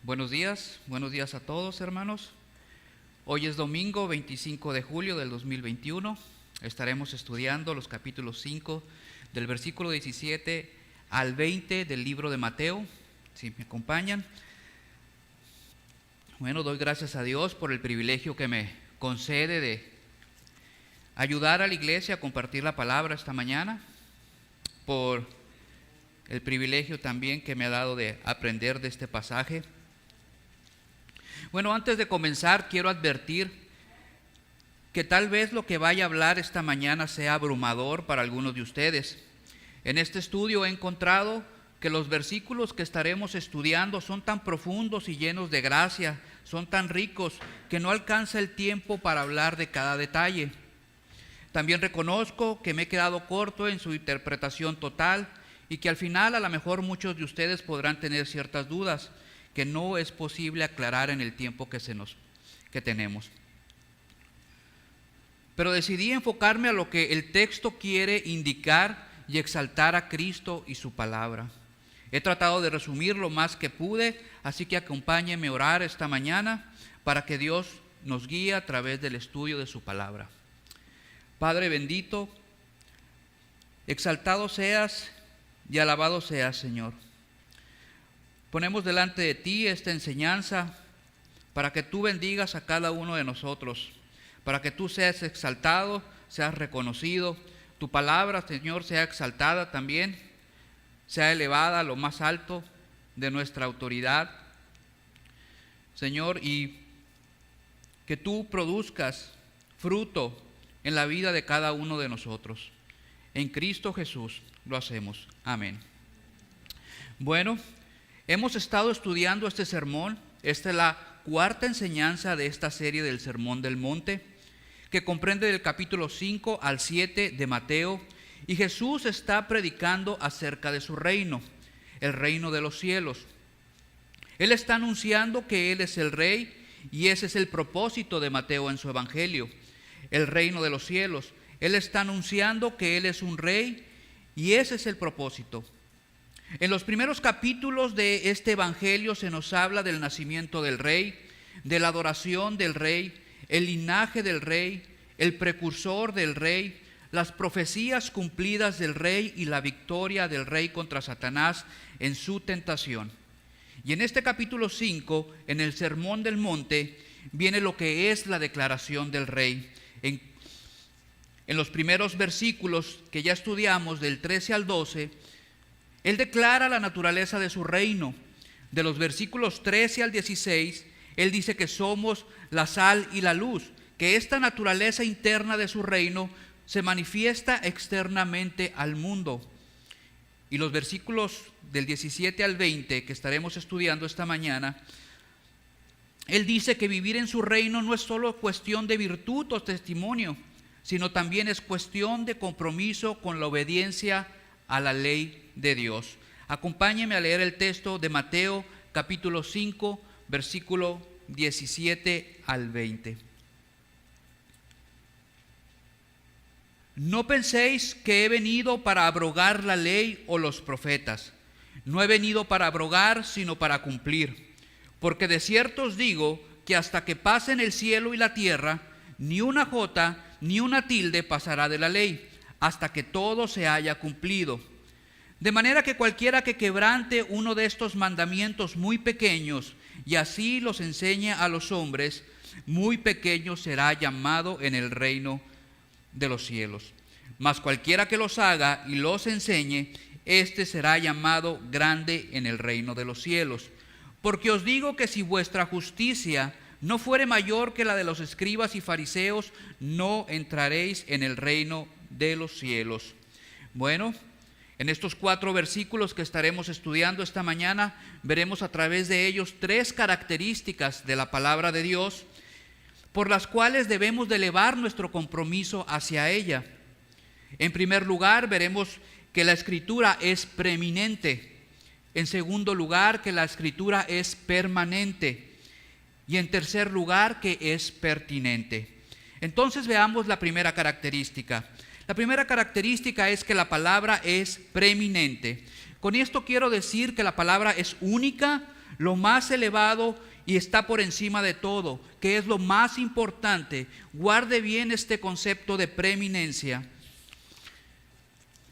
Buenos días a todos, hermanos. Hoy es domingo 25 de julio del 2021. Estaremos estudiando los capítulos 5 del versículo 17 al 20 del libro de Mateo. Si me acompañan. Bueno, doy gracias a Dios por el privilegio que me concede de ayudar a la iglesia a compartir la palabra esta mañana, por el privilegio también que me ha dado de aprender de este pasaje. Bueno, antes de comenzar, quiero advertir que tal vez lo que vaya a hablar esta mañana sea abrumador para algunos de ustedes. En este estudio he encontrado que los versículos que estaremos estudiando son tan profundos y llenos de gracia, son tan ricos que no alcanza el tiempo para hablar de cada detalle. También reconozco que me he quedado corto en su interpretación total y que al final a lo mejor muchos de ustedes podrán tener ciertas dudas que no es posible aclarar en el tiempo que tenemos. Pero decidí enfocarme a lo que el texto quiere indicar y exaltar a Cristo y su palabra. He tratado de resumir lo más que pude, así que acompáñenme a orar esta mañana para que Dios nos guíe a través del estudio de su palabra. Padre bendito, exaltado seas y alabado seas, Señor. Ponemos delante de ti esta enseñanza para que tú bendigas a cada uno de nosotros, para que tú seas exaltado, seas reconocido, tu palabra, Señor, sea exaltada también, sea elevada a lo más alto de nuestra autoridad, Señor, y que tú produzcas fruto en la vida de cada uno de nosotros. En Cristo Jesús lo hacemos. Amén. Bueno, hemos estado estudiando este sermón. Esta es la cuarta enseñanza de esta serie del Sermón del Monte, que comprende del capítulo 5 al 7 de Mateo, y Jesús está predicando acerca de su reino, el reino de los cielos. Él está anunciando que Él es el Rey, y ese es el propósito de Mateo en su evangelio, el reino de los cielos. Él está anunciando que Él es un Rey, y ese es el propósito. En los primeros capítulos de este evangelio se nos habla del nacimiento del Rey, de la adoración del Rey, el linaje del Rey, el precursor del Rey, las profecías cumplidas del Rey y la victoria del Rey contra Satanás en su tentación. Y en este capítulo 5, en el Sermón del Monte, viene lo que es la declaración del Rey. En los primeros versículos que ya estudiamos, del 13 al 12, Él declara la naturaleza de su reino. De los versículos 13 al 16, Él dice que somos la sal y la luz, que esta naturaleza interna de su reino se manifiesta externamente al mundo. Y los versículos del 17 al 20 que estaremos estudiando esta mañana, Él dice que vivir en su reino no es solo cuestión de virtud o testimonio, sino también es cuestión de compromiso con la obediencia a la ley de Dios. Acompáñenme a leer el texto de Mateo capítulo 5, versículo 17 al 20. No penséis que he venido para abrogar la ley o los profetas. No he venido para abrogar, sino para cumplir. Porque de cierto os digo que hasta que pasen el cielo y la tierra, ni una jota ni una tilde pasará de la ley, hasta que todo se haya cumplido. De manera que cualquiera que quebrante uno de estos mandamientos muy pequeños y así los enseñe a los hombres, muy pequeño será llamado en el reino de los cielos. Mas cualquiera que los haga y los enseñe, éste será llamado grande en el reino de los cielos. Porque os digo que si vuestra justicia no fuere mayor que la de los escribas y fariseos, no entraréis en el reino de los cielos. Bueno, en estos 4 versículos que estaremos estudiando esta mañana, veremos a través de ellos 3 características de la palabra de Dios, por las cuales debemos de elevar nuestro compromiso hacia ella. En primer lugar, veremos que la Escritura es preeminente. En segundo lugar, que la Escritura es permanente. Y en tercer lugar, que es pertinente. Entonces veamos la primera característica. La primera característica es que la palabra es preeminente. Con esto quiero decir que la palabra es única, lo más elevado y está por encima de todo, que es lo más importante. Guarde bien este concepto de preeminencia.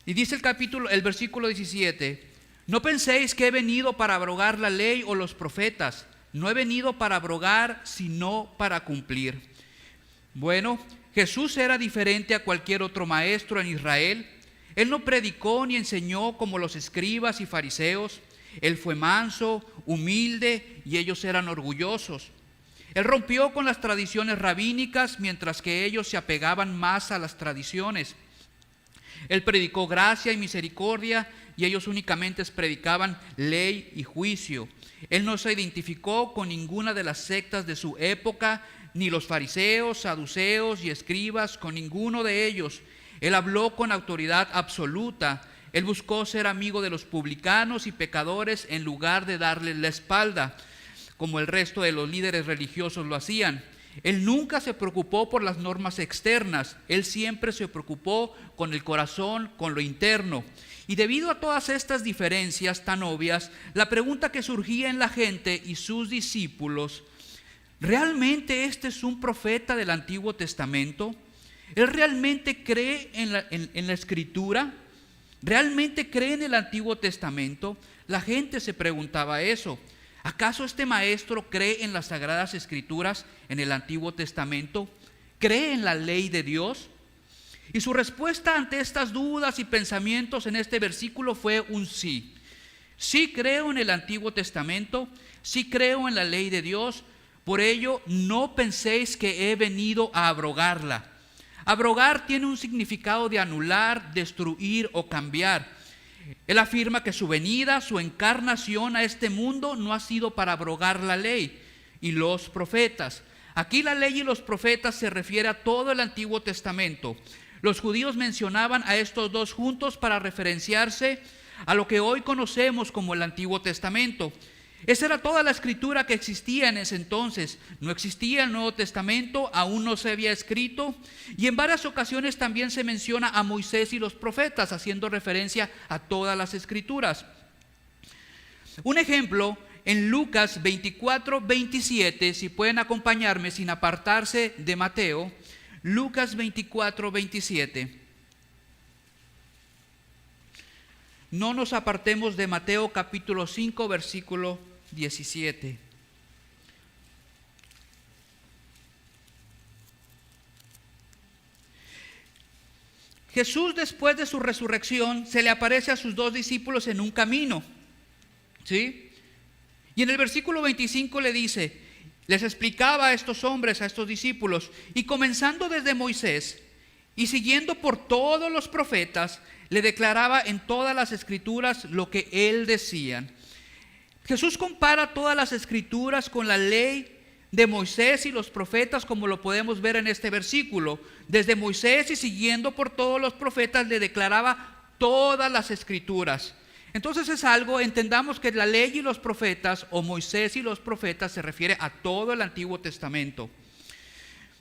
Y dice el versículo 17, no penséis que he venido para abrogar la ley o los profetas. No he venido para abrogar, sino para cumplir. Bueno, Jesús era diferente a cualquier otro maestro en Israel. Él no predicó ni enseñó como los escribas y fariseos. Él fue manso, humilde, y ellos eran orgullosos. Él rompió con las tradiciones rabínicas, mientras que ellos se apegaban más a las tradiciones. Él predicó gracia y misericordia, y ellos únicamente predicaban ley y juicio. Él no se identificó con ninguna de las sectas de su época, ni los fariseos, saduceos y escribas, con ninguno de ellos. Él habló con autoridad absoluta. Él buscó ser amigo de los publicanos y pecadores en lugar de darles la espalda, como el resto de los líderes religiosos lo hacían. Él nunca se preocupó por las normas externas. Él siempre se preocupó con el corazón, con lo interno. Y debido a todas estas diferencias tan obvias, la pregunta que surgía en la gente y sus discípulos: ¿realmente este es un profeta del Antiguo Testamento? ¿Él realmente cree en la Escritura? ¿Realmente cree en el Antiguo Testamento? La gente se preguntaba eso. ¿Acaso este maestro cree en las Sagradas Escrituras, en el Antiguo Testamento? ¿Cree en la ley de Dios? Y su respuesta ante estas dudas y pensamientos en este versículo fue un sí. Sí creo en el Antiguo Testamento, sí creo en la ley de Dios, por ello no penséis que he venido a abrogarla. Abrogar tiene un significado de anular, destruir o cambiar. Él afirma que su venida, su encarnación a este mundo no ha sido para abrogar la ley y los profetas. Aquí la ley y los profetas se refiere a todo el Antiguo Testamento. Los judíos mencionaban a estos dos juntos para referenciarse a lo que hoy conocemos como el Antiguo Testamento. Esa era toda la escritura que existía en ese entonces. No existía el Nuevo Testamento, aún no se había escrito. Y en varias ocasiones también se menciona a Moisés y los profetas, haciendo referencia a todas las escrituras. Un ejemplo, en Lucas 24:27, si pueden acompañarme sin apartarse de Mateo. Lucas 24:27. No nos apartemos de Mateo capítulo 5, versículo 17. Jesús, después de su resurrección, se le aparece a sus dos discípulos en un camino, ¿sí? Y en el versículo 25 le dice, les explicaba a estos hombres, a estos discípulos, y comenzando desde Moisés y siguiendo por todos los profetas, le declaraba en todas las escrituras lo que él decía. Jesús compara todas las escrituras con la ley de Moisés y los profetas, como lo podemos ver en este versículo. Desde Moisés y siguiendo por todos los profetas le declaraba todas las escrituras. Entonces es algo, entendamos que la ley y los profetas, o Moisés y los profetas, se refiere a todo el Antiguo Testamento.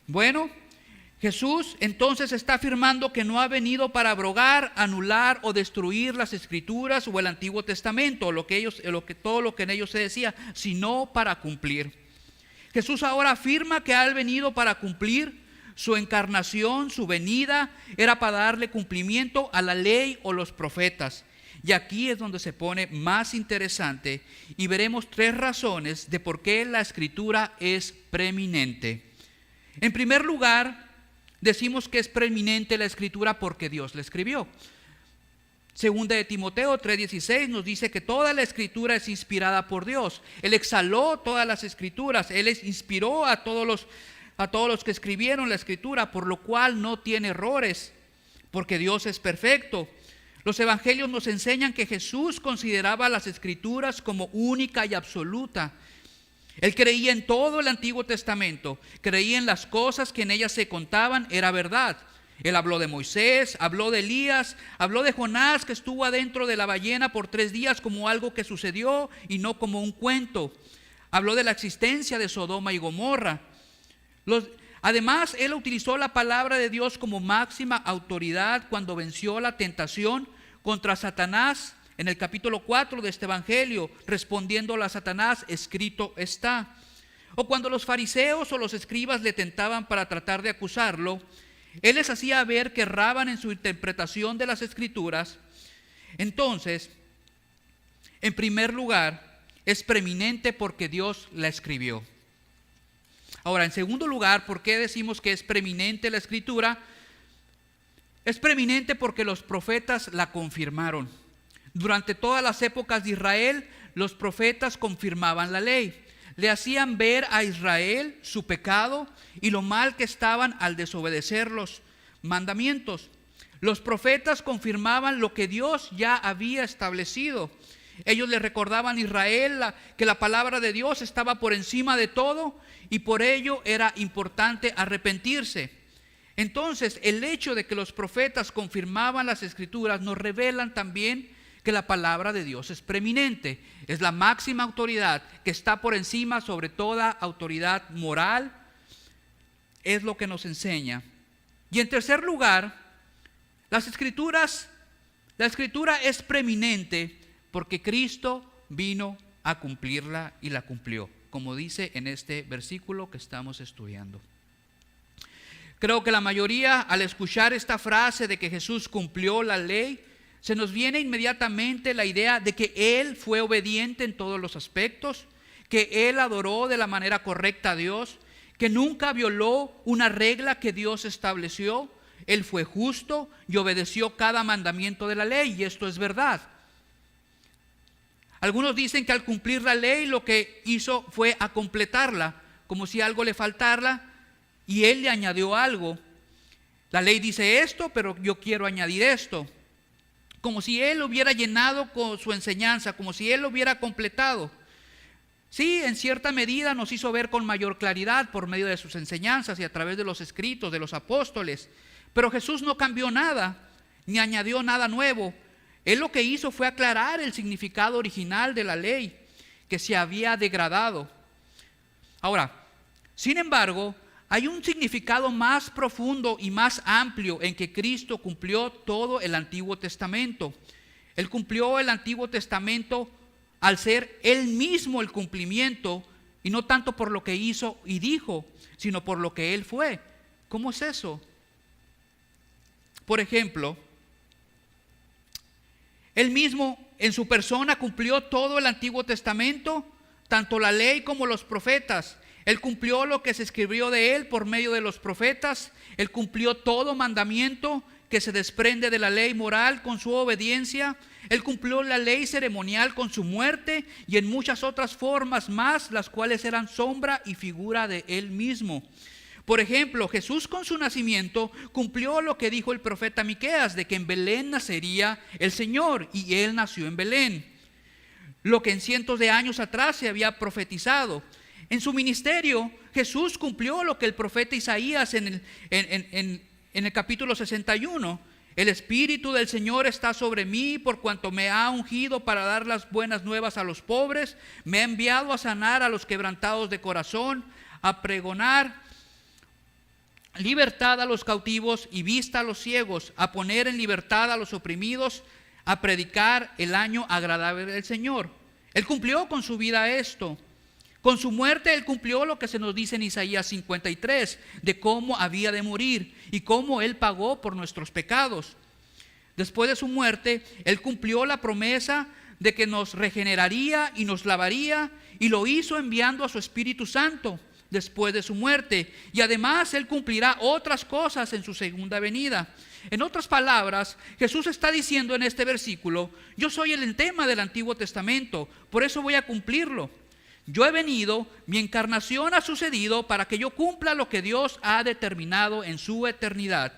Bueno, Jesús entonces está afirmando que no ha venido para abrogar, anular o destruir las escrituras o el Antiguo Testamento, todo lo que en ellos se decía, sino para cumplir. Jesús ahora afirma que ha venido para cumplir. Su encarnación, su venida, era para darle cumplimiento a la ley o los profetas. Y aquí es donde se pone más interesante y veremos tres razones de por qué la escritura es preeminente. En primer lugar, decimos que es preeminente la escritura porque Dios la escribió. Segunda de Timoteo 3:16 nos dice que toda la escritura es inspirada por Dios. Él exhaló todas las escrituras, Él inspiró a todos los que escribieron la escritura, por lo cual no tiene errores, porque Dios es perfecto. Los evangelios nos enseñan que Jesús consideraba las escrituras como única y absoluta. Él creía en todo el Antiguo Testamento, creía en las cosas que en ellas se contaban, era verdad. Él habló de Moisés, habló de Elías, habló de Jonás que estuvo adentro de la ballena por 3 días como algo que sucedió y no como un cuento. Habló de la existencia de Sodoma y Gomorra. Además, él utilizó la palabra de Dios como máxima autoridad cuando venció la tentación contra Satanás en el capítulo 4 de este evangelio, respondiendo a Satanás, escrito está. O cuando los fariseos o los escribas le tentaban para tratar de acusarlo, él les hacía ver que erraban en su interpretación de las escrituras. Entonces, en primer lugar, es preeminente porque Dios la escribió. Ahora, en segundo lugar, ¿por qué decimos que es preeminente la escritura? Es preeminente porque los profetas la confirmaron. Durante todas las épocas de Israel, los profetas confirmaban la ley. Le hacían ver a Israel su pecado y lo mal que estaban al desobedecer los mandamientos. Los profetas confirmaban lo que Dios ya había establecido. Ellos le recordaban a Israel que la palabra de Dios estaba por encima de todo y por ello era importante arrepentirse. Entonces, el hecho de que los profetas confirmaban las escrituras nos revelan también que la palabra de Dios es preeminente, es la máxima autoridad que está por encima sobre toda autoridad moral, es lo que nos enseña. Y en tercer lugar, la escritura es preeminente porque Cristo vino a cumplirla y la cumplió, como dice en este versículo que estamos estudiando. Creo que la mayoría, al escuchar esta frase de que Jesús cumplió la ley, se nos viene inmediatamente la idea de que Él fue obediente en todos los aspectos, que Él adoró de la manera correcta a Dios, que nunca violó una regla que Dios estableció. Él fue justo y obedeció cada mandamiento de la ley, y esto es verdad. Algunos dicen que al cumplir la ley lo que hizo fue a completarla, como si algo le faltara, y Él le añadió algo. La ley dice esto, pero yo quiero añadir esto. Como si Él hubiera llenado con su enseñanza, como si Él lo hubiera completado. Sí, en cierta medida nos hizo ver con mayor claridad por medio de sus enseñanzas y a través de los escritos de los apóstoles. Pero Jesús no cambió nada, ni añadió nada nuevo. Él lo que hizo fue aclarar el significado original de la ley, que se había degradado. Ahora, sin embargo, hay un significado más profundo y más amplio en que Cristo cumplió todo el Antiguo Testamento. Él cumplió el Antiguo Testamento al ser Él mismo el cumplimiento, y no tanto por lo que hizo y dijo, sino por lo que Él fue. ¿Cómo es eso? Por ejemplo, Él mismo en su persona cumplió todo el Antiguo Testamento, tanto la ley como los profetas. Él cumplió lo que se escribió de Él por medio de los profetas. Él cumplió todo mandamiento que se desprende de la ley moral con su obediencia. Él cumplió la ley ceremonial con su muerte y en muchas otras formas más, las cuales eran sombra y figura de Él mismo. Por ejemplo, Jesús con su nacimiento cumplió lo que dijo el profeta Miqueas, de que en Belén nacería el Señor, y Él nació en Belén. Lo que en cientos de años atrás se había profetizado. En su ministerio, Jesús cumplió lo que el profeta Isaías en el capítulo 61. El Espíritu del Señor está sobre mí por cuanto me ha ungido para dar las buenas nuevas a los pobres. Me ha enviado a sanar a los quebrantados de corazón, a pregonar libertad a los cautivos y vista a los ciegos, a poner en libertad a los oprimidos, a predicar el año agradable del Señor. Él cumplió con su vida esto. Con su muerte Él cumplió lo que se nos dice en Isaías 53, de cómo había de morir y cómo Él pagó por nuestros pecados. Después de su muerte, Él cumplió la promesa de que nos regeneraría y nos lavaría, y lo hizo enviando a su Espíritu Santo después de su muerte. Y además Él cumplirá otras cosas en su segunda venida. En otras palabras, Jesús está diciendo en este versículo: yo soy el tema del Antiguo Testamento, por eso voy a cumplirlo. Yo he venido, mi encarnación ha sucedido para que yo cumpla lo que Dios ha determinado en su eternidad.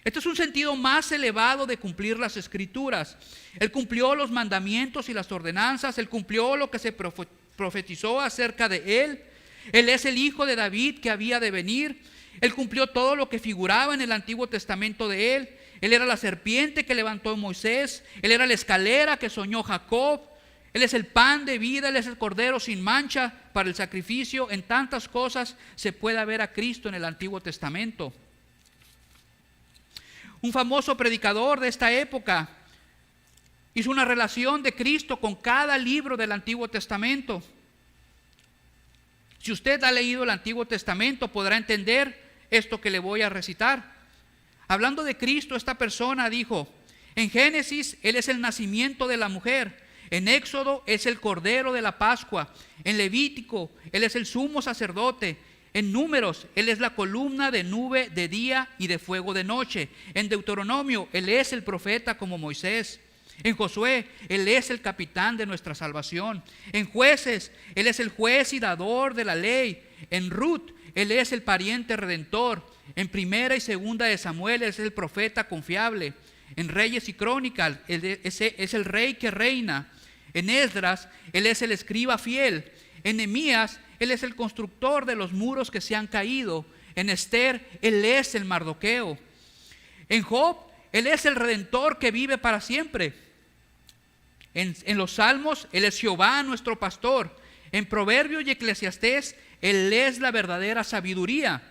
Este es un sentido más elevado de cumplir las Escrituras. Él cumplió los mandamientos y las ordenanzas. Él cumplió lo que se profetizó acerca de Él. Él es el hijo de David que había de venir. Él cumplió todo lo que figuraba en el Antiguo Testamento de Él. Él era la serpiente que levantó Moisés. Él era la escalera que soñó Jacob. Él es el pan de vida, Él es el cordero sin mancha para el sacrificio. En tantas cosas se puede ver a Cristo en el Antiguo Testamento. Un famoso predicador de esta época hizo una relación de Cristo con cada libro del Antiguo Testamento. Si usted ha leído el Antiguo Testamento, podrá entender esto que le voy a recitar. Hablando de Cristo, esta persona dijo: en Génesis, Él es el nacimiento de la mujer. En Éxodo, es el Cordero de la Pascua. En Levítico, Él es el sumo sacerdote. En Números, Él es la columna de nube de día y de fuego de noche. En Deuteronomio, Él es el profeta como Moisés. En Josué, Él es el capitán de nuestra salvación. En Jueces, Él es el juez y dador de la ley. En Ruth, Él es el pariente redentor. En Primera y Segunda de Samuel, Él es el profeta confiable. En Reyes y Crónicas, Él es el rey que reina. En Esdras, Él es el escriba fiel. En Nehemías, Él es el constructor de los muros que se han caído. En Esther, Él es el Mardoqueo. En Job, Él es el redentor que vive para siempre. En los Salmos, Él es Jehová nuestro pastor. En Proverbios y Eclesiastés, Él es la verdadera sabiduría.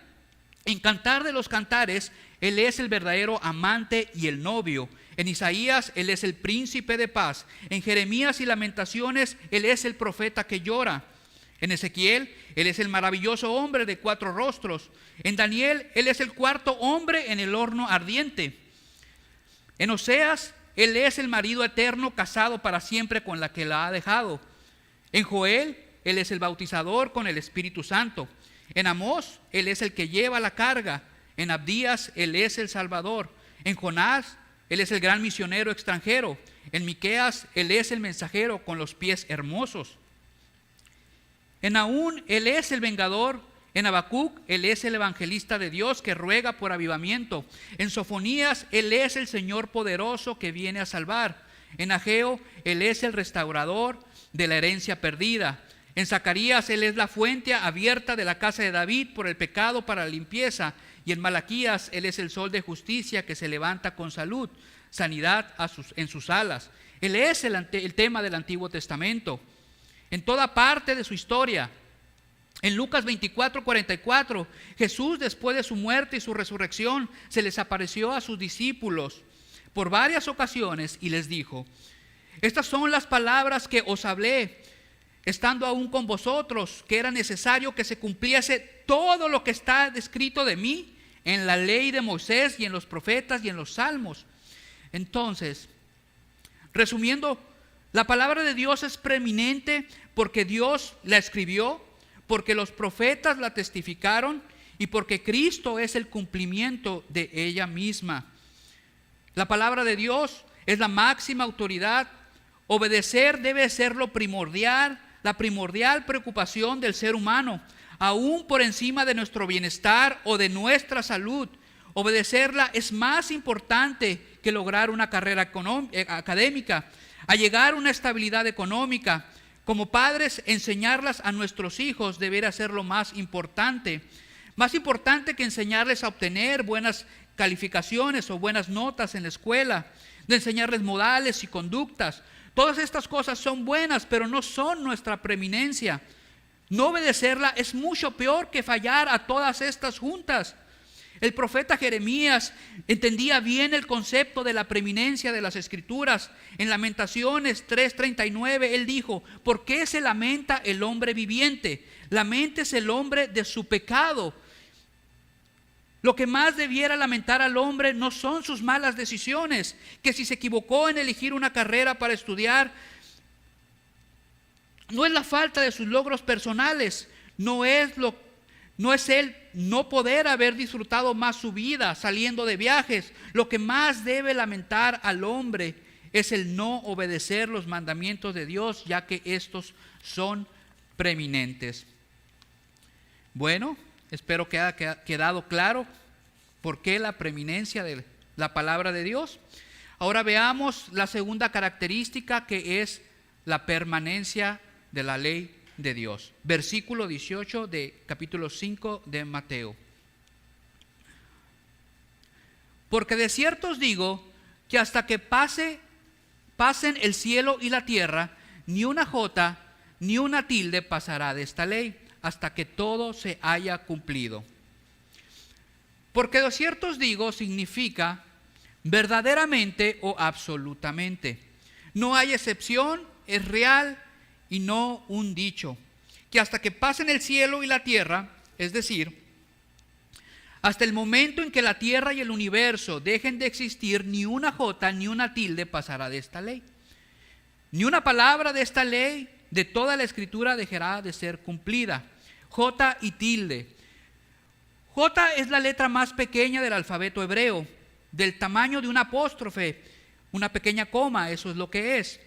En Cantar de los Cantares, Él es el verdadero amante y el novio. En Isaías, Él es el príncipe de paz. En Jeremías y Lamentaciones, Él es el profeta que llora. En Ezequiel, Él es el maravilloso hombre de 4 rostros. En Daniel, Él es el cuarto hombre en el horno ardiente. En Oseas, Él es el marido eterno casado para siempre con la que la ha dejado. En Joel, Él es el bautizador con el Espíritu Santo. En Amós, Él es el que lleva la carga. En Abdías, Él es el Salvador. En Jonás, Él es el gran misionero extranjero. En Miqueas, Él es el mensajero con los pies hermosos. En Nahum, Él es el vengador. En Habacuc, Él es el evangelista de Dios que ruega por avivamiento. En Sofonías, Él es el Señor poderoso que viene a salvar. En Ageo, Él es el restaurador de la herencia perdida. En Zacarías, Él es la fuente abierta de la casa de David por el pecado para la limpieza. Y en Malaquías, Él es el sol de justicia que se levanta con salud, sanidad en sus alas. Él es el tema del Antiguo Testamento. En toda parte de su historia. En Lucas 24:44, Jesús, después de su muerte y su resurrección, se les apareció a sus discípulos por varias ocasiones y les dijo: estas son las palabras que os hablé, estando aún con vosotros, que era necesario que se cumpliese todo lo que está escrito de mí en la ley de Moisés y en los profetas y en los salmos. Entonces, resumiendo, la palabra de Dios es preeminente porque Dios la escribió, porque los profetas la testificaron y porque Cristo es el cumplimiento de ella misma. La palabra de Dios es la máxima autoridad. Obedecer debe ser la primordial preocupación del ser humano, aún por encima de nuestro bienestar o de nuestra salud. Obedecerla es más importante que lograr una carrera académica, allegar una estabilidad económica. Como padres, enseñarlas a nuestros hijos debería ser lo más importante que enseñarles a obtener buenas calificaciones o buenas notas en la escuela, de enseñarles modales y conductas. Todas estas cosas son buenas, pero no son nuestra preeminencia. No obedecerla es mucho peor que fallar a todas estas juntas. El profeta Jeremías entendía bien el concepto de la preeminencia de las Escrituras. En Lamentaciones 3:39 él dijo: ¿por qué se lamenta el hombre viviente? Laméntese el hombre de su pecado. Lo que más debiera lamentar al hombre no son sus malas decisiones, que si se equivocó en elegir una carrera para estudiar, no es la falta de sus logros personales, no es él no poder haber disfrutado más su vida saliendo de viajes. Lo que más debe lamentar al hombre es el no obedecer los mandamientos de Dios, ya que estos son preeminentes. Bueno, espero que haya quedado claro por qué la preeminencia de la palabra de Dios. Ahora veamos la segunda característica, que es la permanencia de la ley de Dios. Versículo 18 de capítulo 5 de Mateo. Porque de cierto os digo que hasta que pasen el cielo y la tierra, ni una jota ni una tilde pasará de esta ley, hasta que todo se haya cumplido. Porque de cierto os digo significa verdaderamente o absolutamente. No hay excepción, es real y no un dicho. Que hasta que pasen el cielo y la tierra, es decir, hasta el momento en que la tierra y el universo dejen de existir, ni una jota ni una tilde pasará de esta ley. Ni una palabra de esta ley, de toda la escritura, dejará de ser cumplida. Jota y tilde. Jota es la letra más pequeña del alfabeto hebreo, del tamaño de un apóstrofe, una pequeña coma, eso es lo que es.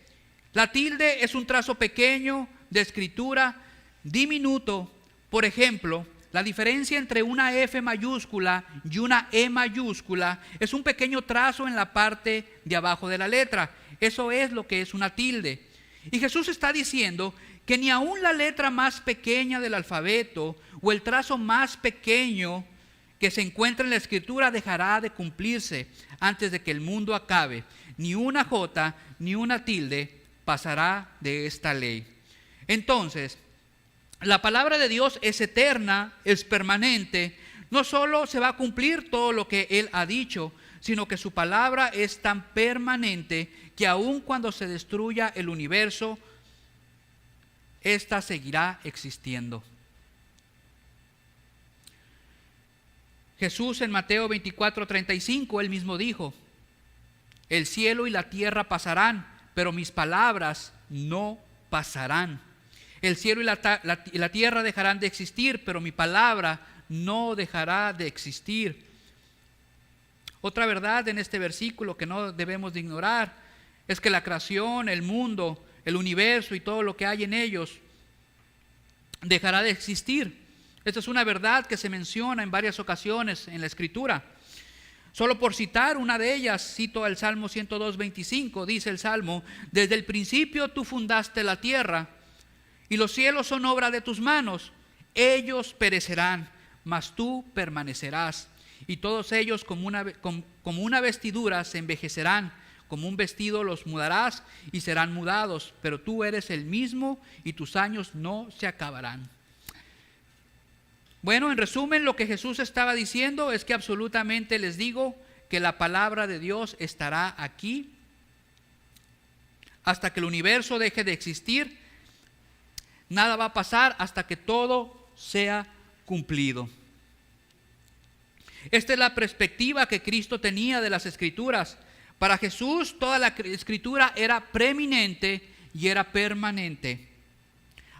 La tilde es un trazo pequeño de escritura diminuto. Por ejemplo, la diferencia entre una F mayúscula y una E mayúscula es un pequeño trazo en la parte de abajo de la letra. Eso es lo que es una tilde. Y Jesús está diciendo que ni aún la letra más pequeña del alfabeto o el trazo más pequeño que se encuentra en la escritura dejará de cumplirse antes de que el mundo acabe. Ni una jota ni una tilde pasará de esta ley. Entonces, la palabra de Dios es eterna, es permanente. No solo se va a cumplir todo lo que Él ha dicho, sino que su palabra es tan permanente que aun cuando se destruya el universo, ésta seguirá existiendo. Jesús en Mateo 24:35, Él mismo dijo: el cielo y la tierra pasarán, pero mis palabras no pasarán. El cielo y la tierra dejarán de existir, pero mi palabra no dejará de existir. Otra verdad en este versículo que no debemos de ignorar es que la creación, el mundo, el universo y todo lo que hay en ellos dejará de existir. Esta es una verdad que se menciona en varias ocasiones en la Escritura. Solo por citar una de ellas, cito el Salmo 102:25, dice el Salmo: desde el principio tú fundaste la tierra, y los cielos son obra de tus manos. Ellos perecerán, mas tú permanecerás. Y todos ellos como una vestidura se envejecerán. Como un vestido los mudarás y serán mudados. Pero tú eres el mismo y tus años no se acabarán. Bueno, en resumen, lo que Jesús estaba diciendo es que absolutamente les digo que la palabra de Dios estará aquí hasta que el universo deje de existir. Nada va a pasar hasta que todo sea cumplido. Esta es la perspectiva que Cristo tenía de las Escrituras. Para Jesús toda la Escritura era preeminente y era permanente.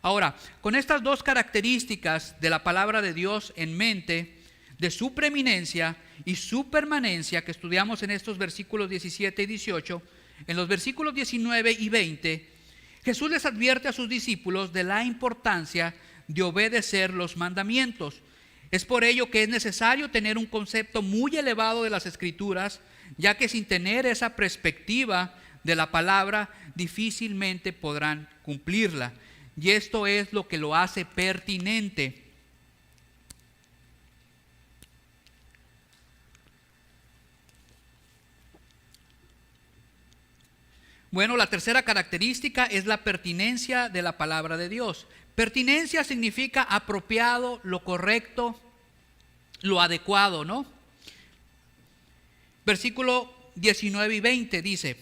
Ahora, con estas dos características de la palabra de Dios en mente, de su preeminencia y su permanencia que estudiamos en estos versículos 17 y 18, en los versículos 19 y 20, Jesús les advierte a sus discípulos de la importancia de obedecer los mandamientos. Es por ello que es necesario tener un concepto muy elevado de las Escrituras, ya que sin tener esa perspectiva de la palabra, difícilmente podrán cumplirla. Y esto es lo que lo hace pertinente. Bueno, la tercera característica es la pertinencia de la palabra de Dios. Pertinencia significa apropiado, lo correcto, lo adecuado, ¿no? Versículo 19 y 20 dice: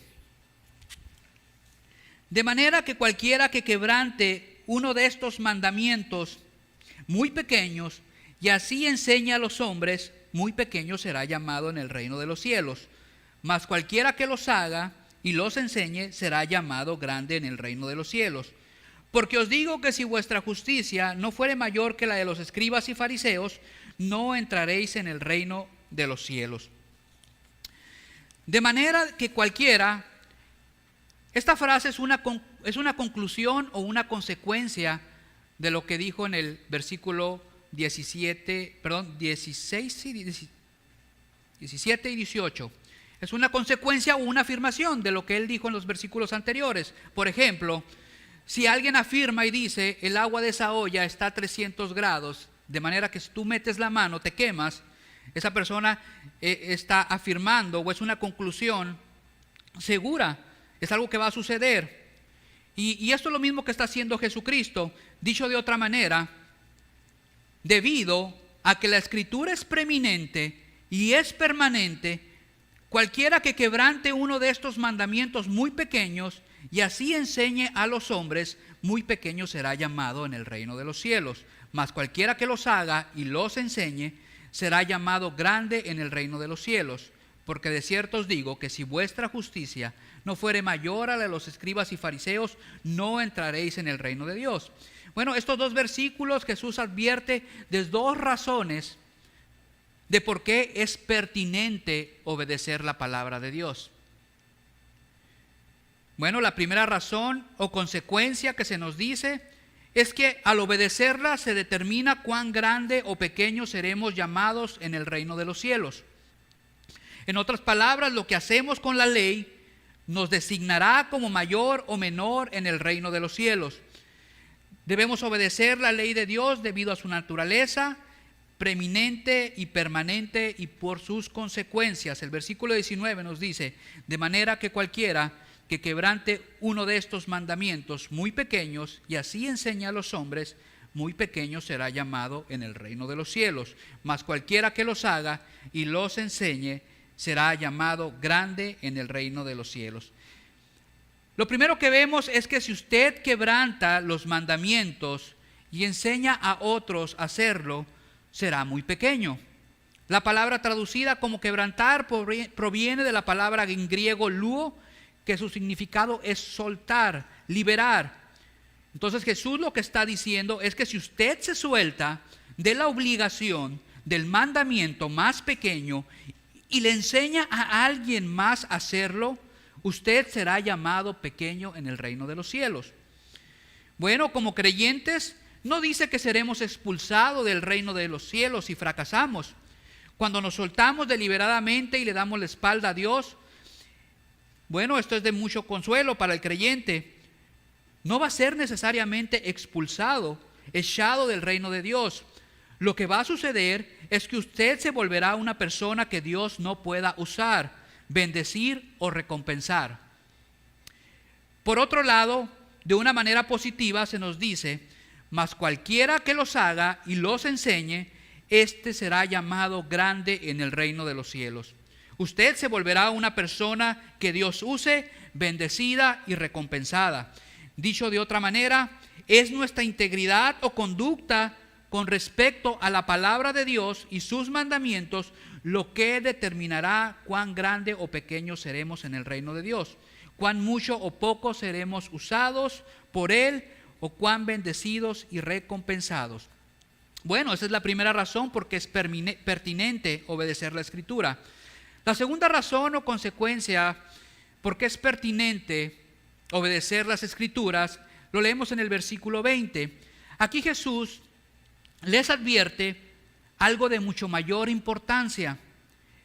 de manera que cualquiera que quebrante uno de estos mandamientos muy pequeños y así enseña a los hombres, muy pequeño será llamado en el reino de los cielos. Mas cualquiera que los haga y los enseñe será llamado grande en el reino de los cielos. Porque os digo que si vuestra justicia no fuere mayor que la de los escribas y fariseos, no entraréis en el reino de los cielos. De manera que cualquiera, esta frase es una conclusión o una consecuencia de lo que dijo en el versículo 17 y 18. Es una consecuencia o una afirmación de lo que él dijo en los versículos anteriores. Por ejemplo, si alguien afirma y dice: el agua de esa olla está a 300 grados, de manera que si tú metes la mano te quemas, esa persona está afirmando, o es una conclusión segura, es algo que va a suceder. Y esto es lo mismo que está haciendo Jesucristo. Dicho de otra manera, debido a que la Escritura es preeminente y es permanente, cualquiera que quebrante uno de estos mandamientos muy pequeños y así enseñe a los hombres, muy pequeño será llamado en el reino de los cielos. Mas cualquiera que los haga y los enseñe, será llamado grande en el reino de los cielos. Porque de cierto os digo que si vuestra justicia no fuere mayor a la de los escribas y fariseos, no entraréis en el reino de Dios. Bueno, estos dos versículos Jesús advierte de dos razones de por qué es pertinente obedecer la palabra de Dios. Bueno, la primera razón o consecuencia que se nos dice es que al obedecerla se determina cuán grande o pequeño seremos llamados en el reino de los cielos. En otras palabras, lo que hacemos con la ley nos designará como mayor o menor en el reino de los cielos. Debemos obedecer la ley de Dios debido a su naturaleza preeminente y permanente y por sus consecuencias. El versículo 19 nos dice: de manera que cualquiera que quebrante uno de estos mandamientos muy pequeños y así enseña a los hombres, muy pequeño será llamado en el reino de los cielos. Mas cualquiera que los haga y los enseñe será llamado grande en el reino de los cielos. Lo primero que vemos es que si usted quebranta los mandamientos y enseña a otros a hacerlo, será muy pequeño. La palabra traducida como quebrantar proviene de la palabra en griego luo, que su significado es soltar, liberar. Entonces Jesús lo que está diciendo es que si usted se suelta de la obligación del mandamiento más pequeño y le enseña a alguien más a hacerlo, usted será llamado pequeño en el reino de los cielos. Bueno, como creyentes, no dice que seremos expulsados del reino de los cielos si fracasamos. Cuando nos soltamos deliberadamente y le damos la espalda a Dios, bueno, esto es de mucho consuelo para el creyente. No va a ser necesariamente expulsado, echado del reino de Dios. Lo que va a suceder es que usted se volverá una persona que Dios no pueda usar, bendecir o recompensar. Por otro lado, de una manera positiva se nos dice: mas cualquiera que los haga y los enseñe, este será llamado grande en el reino de los cielos. Usted se volverá una persona que Dios use, bendecida y recompensada. Dicho de otra manera, es nuestra integridad o conducta con respecto a la palabra de Dios y sus mandamientos lo que determinará cuán grande o pequeño seremos en el reino de Dios, cuán mucho o poco seremos usados por Él o cuán bendecidos y recompensados. Bueno, esa es la primera razón porque es pertinente obedecer la Escritura. La segunda razón o consecuencia por qué es pertinente obedecer las Escrituras lo leemos en el versículo 20. Aquí Jesús les advierte algo de mucho mayor importancia.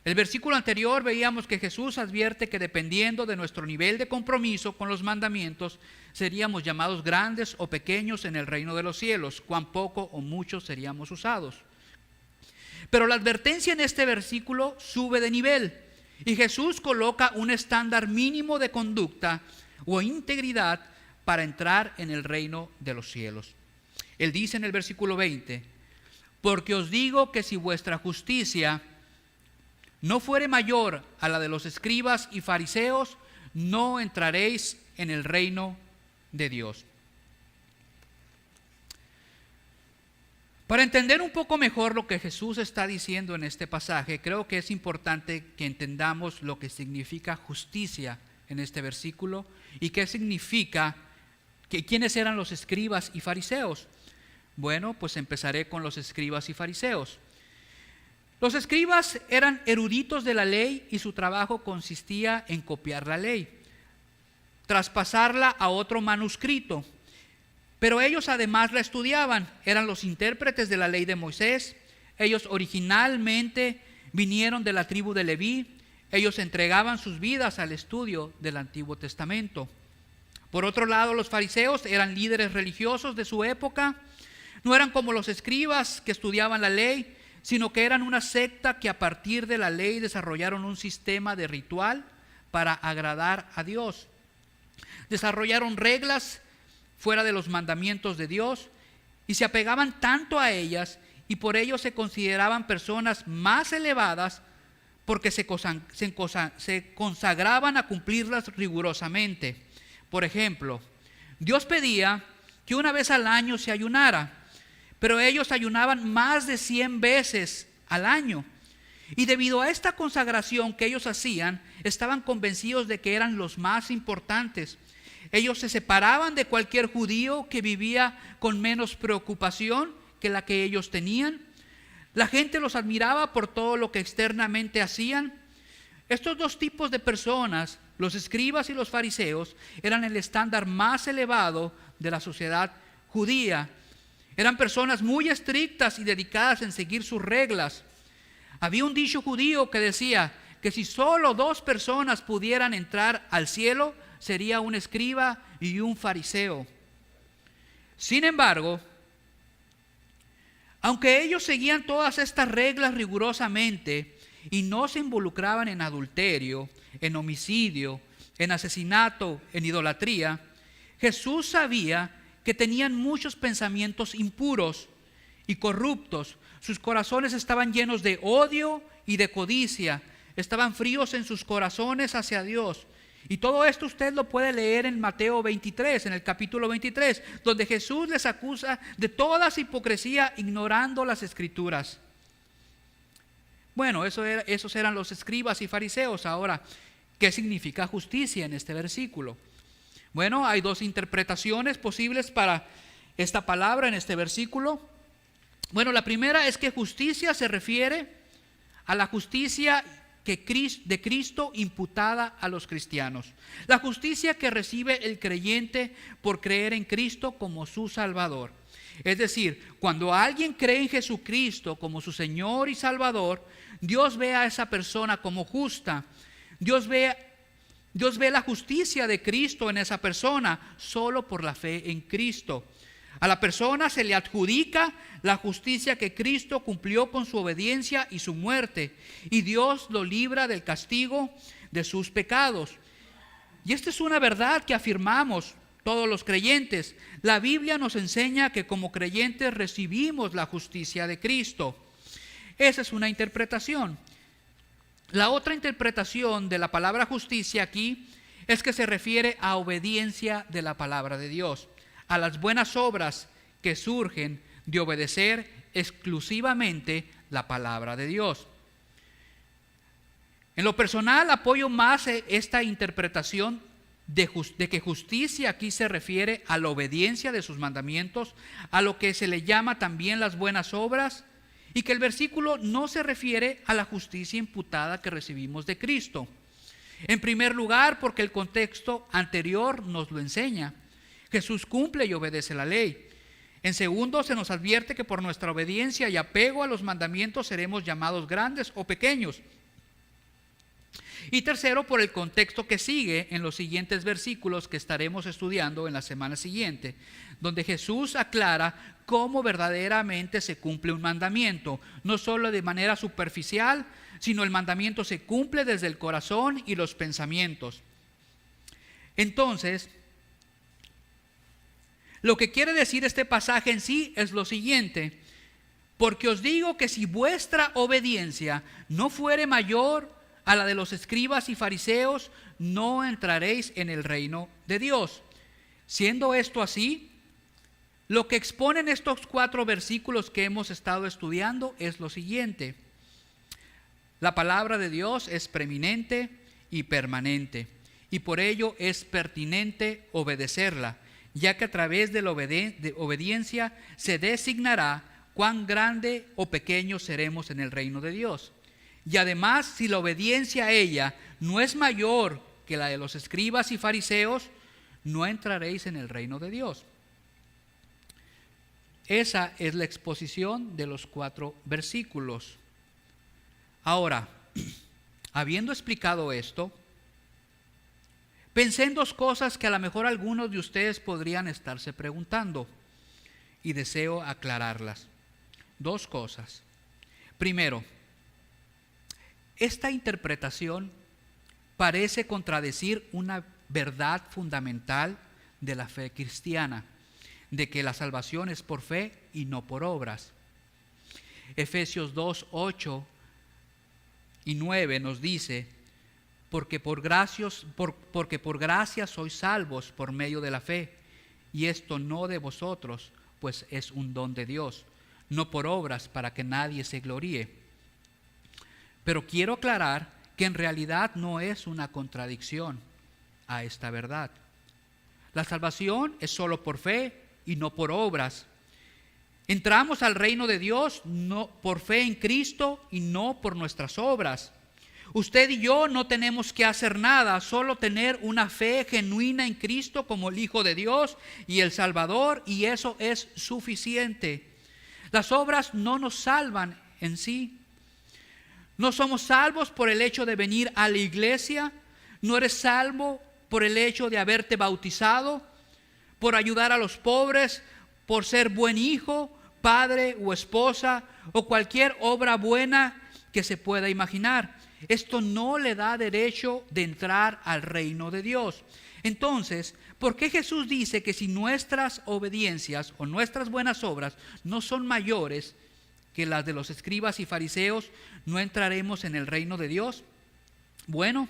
El versículo anterior veíamos que Jesús advierte que dependiendo de nuestro nivel de compromiso con los mandamientos, seríamos llamados grandes o pequeños en el reino de los cielos, cuán poco o mucho seríamos usados. Pero la advertencia en este versículo sube de nivel y Jesús coloca un estándar mínimo de conducta o integridad para entrar en el reino de los cielos. Él dice en el versículo 20: porque os digo que si vuestra justicia no fuere mayor a la de los escribas y fariseos, no entraréis en el reino de Dios. Para entender un poco mejor lo que Jesús está diciendo en este pasaje, creo que es importante que entendamos lo que significa justicia en este versículo y qué significa, quiénes eran los escribas y fariseos. Bueno, pues empezaré con los escribas y fariseos. Los escribas eran eruditos de la ley y su trabajo consistía en copiar la ley, traspasarla a otro manuscrito. Pero ellos además la estudiaban, eran los intérpretes de la ley de Moisés. Ellos originalmente vinieron de la tribu de Leví. Ellos entregaban sus vidas al estudio del Antiguo Testamento. Por otro lado, los fariseos eran líderes religiosos de su época. No eran como los escribas que estudiaban la ley, sino que eran una secta que a partir de la ley desarrollaron un sistema de ritual para agradar a Dios. Desarrollaron reglas fuera de los mandamientos de Dios y se apegaban tanto a ellas y por ello se consideraban personas más elevadas porque se consagraban a cumplirlas rigurosamente. Por ejemplo, Dios pedía que una vez al año se ayunara, pero ellos ayunaban más de 100 veces al año. Y debido a esta consagración que ellos hacían, estaban convencidos de que eran los más importantes. Ellos se separaban de cualquier judío que vivía con menos preocupación que la que ellos tenían. La gente los admiraba por todo lo que externamente hacían. Estos dos tipos de personas, los escribas y los fariseos, eran el estándar más elevado de la sociedad judía. Eran personas muy estrictas y dedicadas en seguir sus reglas. Había un dicho judío que decía que si solo 2 personas pudieran entrar al cielo, sería un escriba y un fariseo. Sin embargo, aunque ellos seguían todas estas reglas rigurosamente y no se involucraban en adulterio, en homicidio, en asesinato, en idolatría, Jesús sabía que tenían muchos pensamientos impuros y corruptos. Sus corazones estaban llenos de odio y de codicia. Estaban fríos en sus corazones hacia Dios. Y todo esto usted lo puede leer en Mateo 23, en el capítulo 23, donde Jesús les acusa de toda su hipocresía ignorando las Escrituras. Bueno, esos eran los escribas y fariseos. Ahora, ¿qué significa justicia en este versículo? Bueno, hay 2 interpretaciones posibles para esta palabra en este versículo. Bueno, la primera es que justicia se refiere a la justicia de Cristo imputada a los cristianos. La justicia que recibe el creyente por creer en Cristo como su Salvador. Es decir, cuando alguien cree en Jesucristo como su Señor y Salvador, Dios ve a esa persona como justa. Dios ve la justicia de Cristo en esa persona solo por la fe en Cristo. A la persona se le adjudica la justicia que Cristo cumplió con su obediencia y su muerte, y Dios lo libra del castigo de sus pecados. Y esta es una verdad que afirmamos todos los creyentes. La Biblia nos enseña que como creyentes recibimos la justicia de Cristo. Esa es una interpretación. La otra interpretación de la palabra justicia aquí es que se refiere a obediencia de la palabra de Dios, a las buenas obras que surgen de obedecer exclusivamente la palabra de Dios. En lo personal apoyo más esta interpretación de que justicia aquí se refiere a la obediencia de sus mandamientos, a lo que se le llama también las buenas obras, y que el versículo no se refiere a la justicia imputada que recibimos de Cristo. En primer lugar, porque el contexto anterior nos lo enseña. Jesús cumple y obedece la ley. En segundo, se nos advierte que por nuestra obediencia y apego a los mandamientos seremos llamados grandes o pequeños. Y tercero, por el contexto que sigue en los siguientes versículos que estaremos estudiando en la semana siguiente, donde Jesús aclara cómo verdaderamente se cumple un mandamiento, no solo de manera superficial, sino el mandamiento se cumple desde el corazón y los pensamientos. Entonces, lo que quiere decir este pasaje en sí es lo siguiente: porque os digo que si vuestra obediencia no fuere mayor a la de los escribas y fariseos, no entraréis en el reino de Dios. Siendo esto así, lo que exponen estos 4 versículos que hemos estado estudiando es lo siguiente: la palabra de Dios es preeminente y permanente, y por ello es pertinente obedecerla, ya que a través de la obediencia se designará cuán grande o pequeño seremos en el reino de Dios. Y además, si la obediencia a ella no es mayor que la de los escribas y fariseos, no entraréis en el reino de Dios. Esa es la exposición de los 4 versículos. Ahora, habiendo explicado esto, pensé en 2 cosas que a lo mejor algunos de ustedes podrían estarse preguntando, y deseo aclararlas. 2 cosas. Primero, esta interpretación parece contradecir una verdad fundamental de la fe cristiana, de que la salvación es por fe y no por obras. Efesios 2, 8 y 9 nos dice: porque por gracia sois salvos por medio de la fe, y esto no de vosotros, pues es un don de Dios, no por obras para que nadie se gloríe. Pero quiero aclarar que en realidad no es una contradicción a esta verdad. La salvación es solo por fe y no por obras. Entramos al reino de Dios no por fe en Cristo y no por nuestras obras. Usted y yo no tenemos que hacer nada, solo tener una fe genuina en Cristo como el Hijo de Dios y el Salvador, y eso es suficiente. Las obras no nos salvan en sí. No somos salvos por el hecho de venir a la iglesia, no eres salvo por el hecho de haberte bautizado, por ayudar a los pobres, por ser buen hijo, padre o esposa, o cualquier obra buena que se pueda imaginar. Esto no le da derecho de entrar al reino de Dios. Entonces, ¿por qué Jesús dice que si nuestras obediencias o nuestras buenas obras no son mayores que las de los escribas y fariseos, no entraremos en el reino de Dios? Bueno,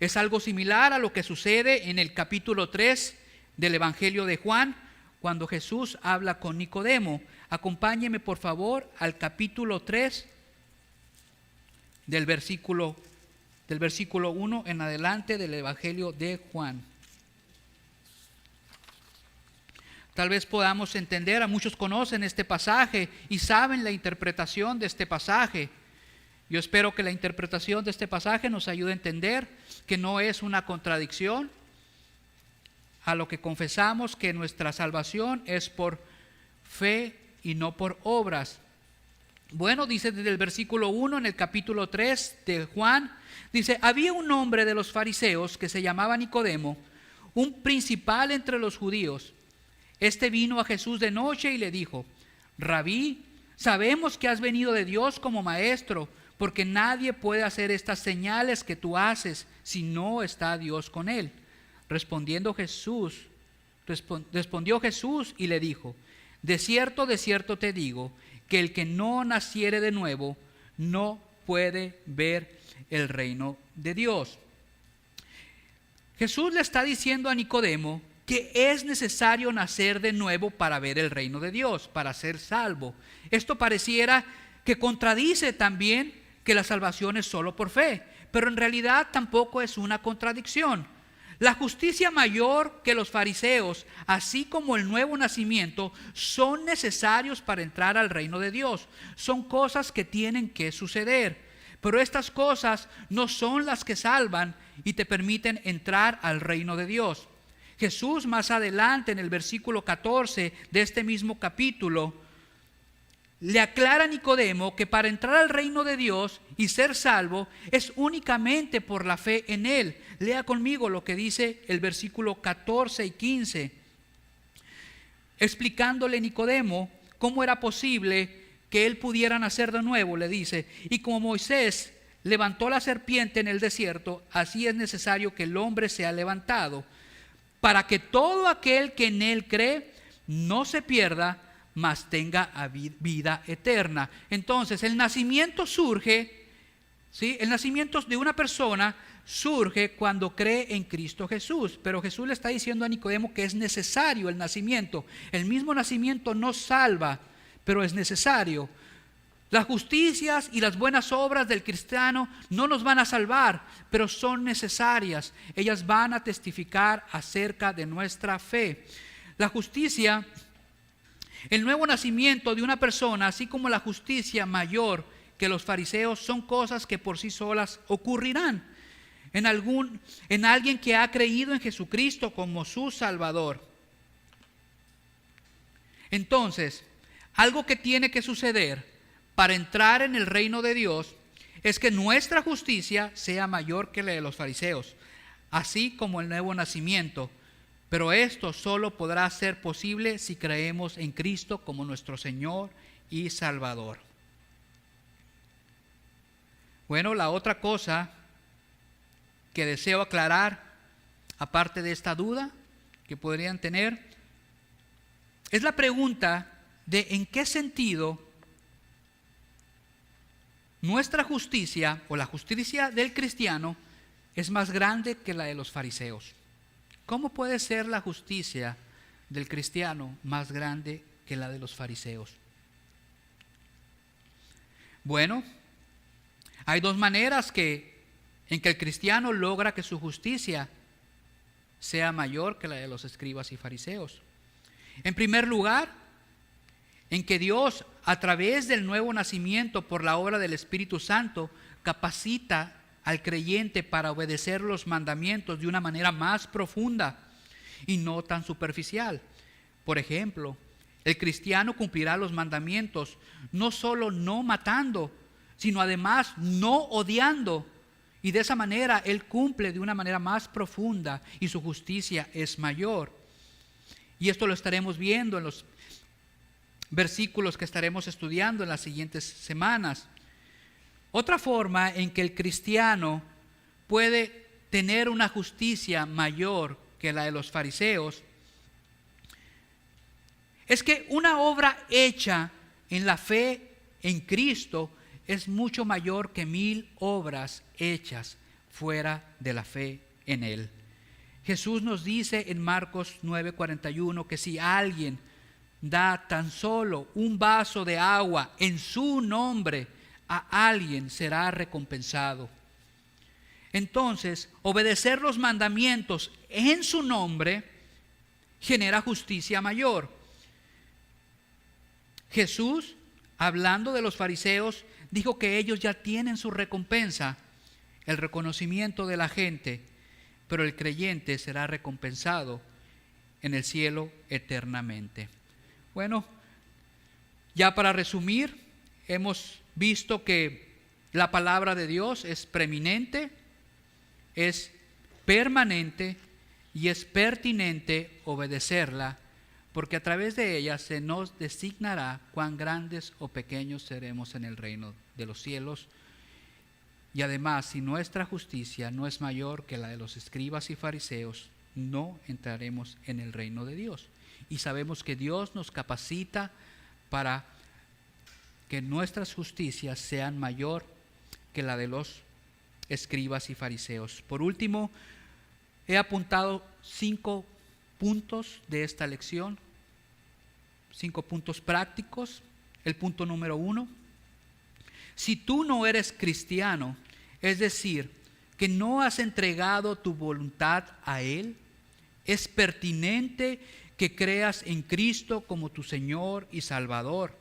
es algo similar a lo que sucede en el capítulo 3 del Evangelio de Juan, cuando Jesús habla con Nicodemo. Acompáñeme por favor al capítulo 3 del versículo 1 en adelante del Evangelio de Juan. Tal vez podamos entender, a muchos conocen este pasaje y saben la interpretación de este pasaje. Yo espero que la interpretación de este pasaje nos ayude a entender que no es una contradicción a lo que confesamos, que nuestra salvación es por fe y no por obras. Bueno, dice desde el versículo 1 en el capítulo 3 de Juan, dice: había un hombre de los fariseos que se llamaba Nicodemo, un principal entre los judíos. Este vino a Jesús de noche y le dijo: Rabí, sabemos que has venido de Dios como maestro, porque nadie puede hacer estas señales que tú haces si no está Dios con él. Respondió Jesús y le dijo: de cierto te digo, que el que no naciere de nuevo no puede ver el reino de Dios. Jesús le está diciendo a Nicodemo que es necesario nacer de nuevo para ver el reino de Dios, para ser salvo. Esto pareciera que contradice también que la salvación es solo por fe, pero en realidad tampoco es una contradicción. La justicia mayor que los fariseos, así como el nuevo nacimiento, son necesarios para entrar al reino de Dios. Son cosas que tienen que suceder, pero estas cosas no son las que salvan y te permiten entrar al reino de Dios. Jesús más adelante en el versículo 14 de este mismo capítulo le aclara a Nicodemo que para entrar al reino de Dios y ser salvo es únicamente por la fe en Él. Lea conmigo lo que dice el versículo 14 y 15. Explicándole Nicodemo cómo era posible que él pudiera nacer de nuevo, le dice: y como Moisés levantó la serpiente en el desierto, así es necesario que el hombre sea levantado, para que todo aquel que en él cree no se pierda, mas tenga vida eterna. Entonces el nacimiento surge, ¿sí? El nacimiento de una persona surge cuando cree en Cristo Jesús. Pero Jesús le está diciendo a Nicodemo que es necesario el nacimiento. El mismo nacimiento no salva, pero es necesario. Las justicias y las buenas obras del cristiano no nos van a salvar, pero son necesarias. Ellas van a testificar acerca de nuestra fe. La justicia, el nuevo nacimiento de una persona, así como la justicia mayor que los fariseos, son cosas que por sí solas ocurrirán en alguien que ha creído en Jesucristo como su Salvador. Entonces, algo que tiene que suceder para entrar en el reino de Dios es que nuestra justicia sea mayor que la de los fariseos, así como el nuevo nacimiento. Pero esto solo podrá ser posible si creemos en Cristo como nuestro Señor y Salvador. Bueno, la otra cosa que deseo aclarar, aparte de esta duda que podrían tener, es la pregunta de en qué sentido nuestra justicia o la justicia del cristiano es más grande que la de los fariseos. ¿Cómo puede ser la justicia del cristiano más grande que la de los fariseos? Bueno, hay dos maneras en que el cristiano logra que su justicia sea mayor que la de los escribas y fariseos. En primer lugar, en que Dios, a través del nuevo nacimiento por la obra del Espíritu Santo, capacita al creyente para obedecer los mandamientos de una manera más profunda y no tan superficial. Por ejemplo, el cristiano cumplirá los mandamientos no solo no matando, sino además no odiando. Y de esa manera él cumple de una manera más profunda y su justicia es mayor. Y esto lo estaremos viendo en los versículos que estaremos estudiando en las siguientes semanas. Otra forma en que el cristiano puede tener una justicia mayor que la de los fariseos es que una obra hecha en la fe en Cristo es mucho mayor que 1000 obras hechas fuera de la fe en Él. Jesús nos dice en Marcos 9:41 que si alguien da tan solo un vaso de agua en su nombre, a alguien será recompensado. Entonces, obedecer los mandamientos en su nombre genera justicia mayor. Jesús, hablando de los fariseos, dijo que ellos ya tienen su recompensa, el reconocimiento de la gente, pero el creyente será recompensado en el cielo eternamente. Bueno, ya para resumir, hemos visto que la palabra de Dios es preeminente, es permanente y es pertinente obedecerla, porque a través de ella se nos designará cuán grandes o pequeños seremos en el reino de los cielos. Y además, si nuestra justicia no es mayor que la de los escribas y fariseos, no entraremos en el reino de Dios. Y sabemos que Dios nos capacita para que nuestras justicias sean mayor que la de los escribas y fariseos. Por último, he apuntado 5 puntos de esta lección, 5 puntos prácticos. El punto número 1: si tú no eres cristiano, es decir, que no has entregado tu voluntad a Él, es pertinente que creas en Cristo como tu Señor y Salvador.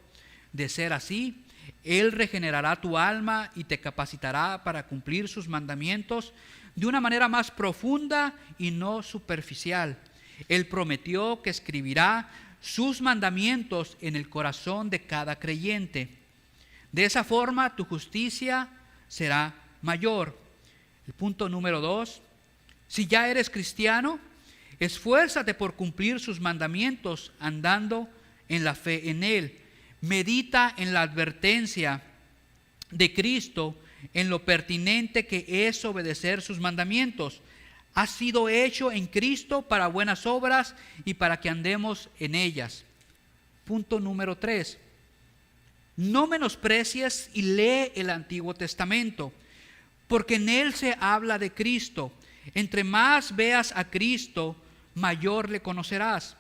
De ser así, Él regenerará tu alma y te capacitará para cumplir sus mandamientos de una manera más profunda y no superficial. Él prometió que escribirá sus mandamientos en el corazón de cada creyente. De esa forma, tu justicia será mayor. El punto número 2: si ya eres cristiano, esfuérzate por cumplir sus mandamientos andando en la fe en Él. Medita en la advertencia de Cristo, en lo pertinente que es obedecer sus mandamientos. Ha sido hecho en Cristo para buenas obras y para que andemos en ellas. Punto número 3: no menosprecies y lee el Antiguo Testamento, porque en él se habla de Cristo. Entre más veas a Cristo, mayor le conocerás.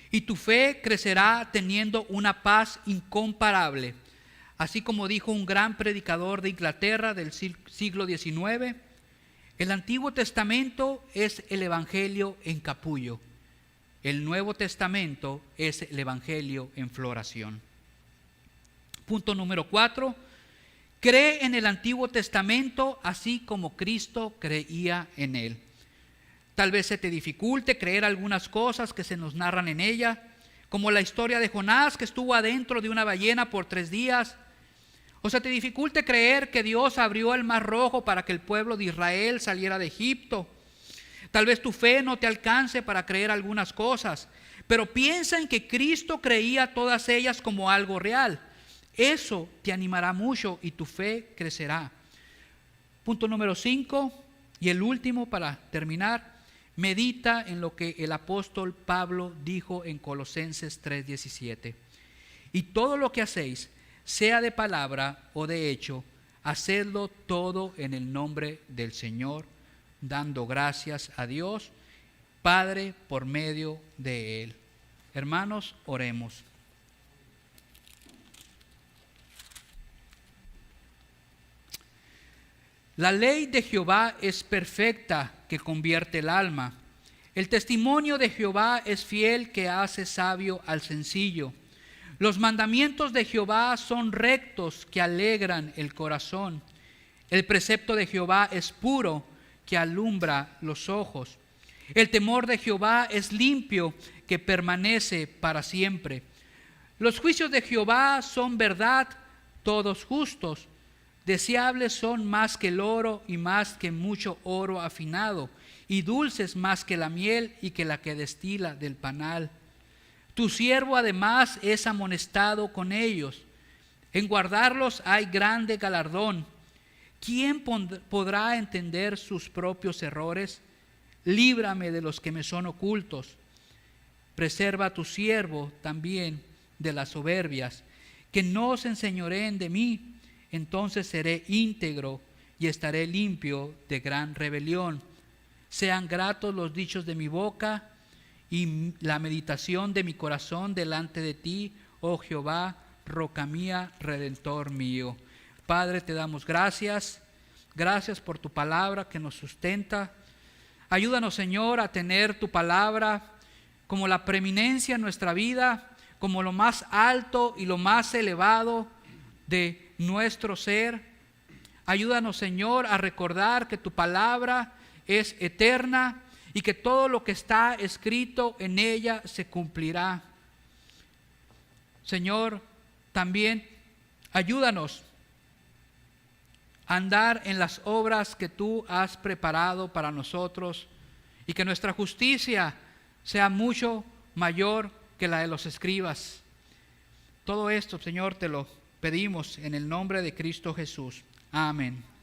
Y tu fe crecerá teniendo una paz incomparable. Así como dijo un gran predicador de Inglaterra del siglo XIX, el Antiguo Testamento es el Evangelio en capullo. El Nuevo Testamento es el Evangelio en floración. Punto número 4: cree en el Antiguo Testamento así como Cristo creía en él. Tal vez se te dificulte creer algunas cosas que se nos narran en ella, como la historia de Jonás, que estuvo adentro de una ballena por 3 días. O se te dificulte creer que Dios abrió el Mar Rojo para que el pueblo de Israel saliera de Egipto. Tal vez tu fe no te alcance para creer algunas cosas, pero piensa en que Cristo creía todas ellas como algo real. Eso te animará mucho y tu fe crecerá. Punto número 5 y el último para terminar: medita en lo que el apóstol Pablo dijo en Colosenses 3:17. Y todo lo que hacéis, sea de palabra o de hecho, hacedlo todo en el nombre del Señor, dando gracias a Dios, Padre, por medio de Él. Hermanos, oremos. La ley de Jehová es perfecta, que convierte el alma. El testimonio de Jehová es fiel, que hace sabio al sencillo. Los mandamientos de Jehová son rectos, que alegran el corazón. El precepto de Jehová es puro, que alumbra los ojos. El temor de Jehová es limpio, que permanece para siempre. Los juicios de Jehová son verdad, todos justos. Deseables son más que el oro y más que mucho oro afinado, y dulces más que la miel y que la que destila del panal. Tu siervo además es amonestado con ellos. En guardarlos hay grande galardón. ¿Quién podrá entender sus propios errores? Líbrame de los que me son ocultos. Preserva a tu siervo también de las soberbias, que no se enseñoreen de mí. Entonces seré íntegro y estaré limpio de gran rebelión. Sean gratos los dichos de mi boca y la meditación de mi corazón delante de ti, oh Jehová, roca mía, redentor mío. Padre, te damos gracias. Gracias por tu palabra que nos sustenta. Ayúdanos, Señor, a tener tu palabra como la preeminencia en nuestra vida, como lo más alto y lo más elevado de nuestro ser. Ayúdanos, Señor, a recordar que tu palabra es eterna y que todo lo que está escrito en ella se cumplirá. Señor, también ayúdanos a andar en las obras que tú has preparado para nosotros y que nuestra justicia sea mucho mayor que la de los escribas. Todo esto, Señor, te lo pedimos en el nombre de Cristo Jesús. Amén.